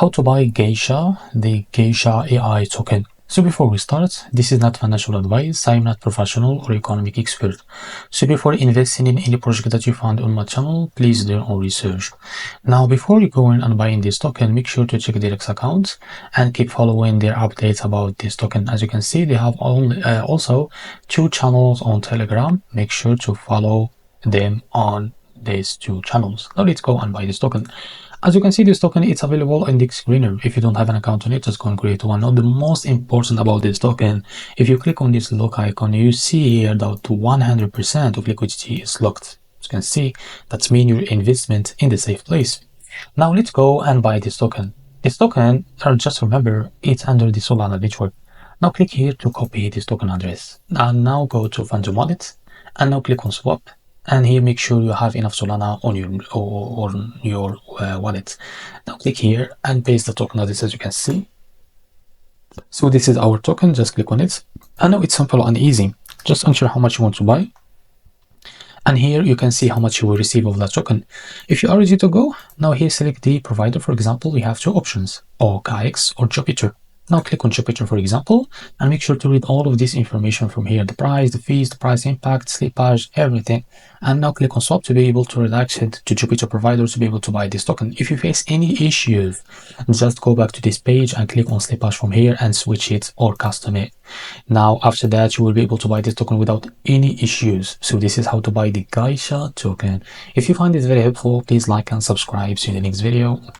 How to buy Geisha, the Geisha AI token. So before we start, this is not financial advice. I'm not professional or economic expert. So before investing in any project that you find on my channel, please do your own research. Now, before you go in and buying this token, make sure to check their X account and keep following their updates about this token. As you can see, they have also 2 channels on Telegram. Make sure to follow them on these 2 channels. Now let's go and buy this token. As you can see, this token it's available in the screener. If you don't have an account on it, just go and create one. Now the most important about this token, if you click on this lock icon, you see here that 100% of liquidity is locked. As you can see, that's mean your investment in the safe place. Now let's go and buy this token. This token, just remember, it's under the Solana network. Now click here to copy this token address. And now go to Phantom Wallet and now click on swap. And here make sure you have enough Solana on your wallet. Now click here and paste the token address as you can see. So this is our token, just click on it. And now it's simple and easy. Just enter how much you want to buy. And here you can see how much you will receive of that token. If you are ready to go, now here select the provider. For example, we have 2 options, OKX or Jupiter. Now click on Jupiter, for example, and make sure to read all of this information from here, the price, the fees, the price impact, slippage, everything. And now click on swap to be able to relax it to Jupiter provider to be able to buy this token. If you face any issues, just go back to this page and click on slippage from here and switch it or custom it. Now after that, you will be able to buy this token without any issues. So this is how to buy the Geisha token. If you find this very helpful, please like and subscribe. See you in the next video.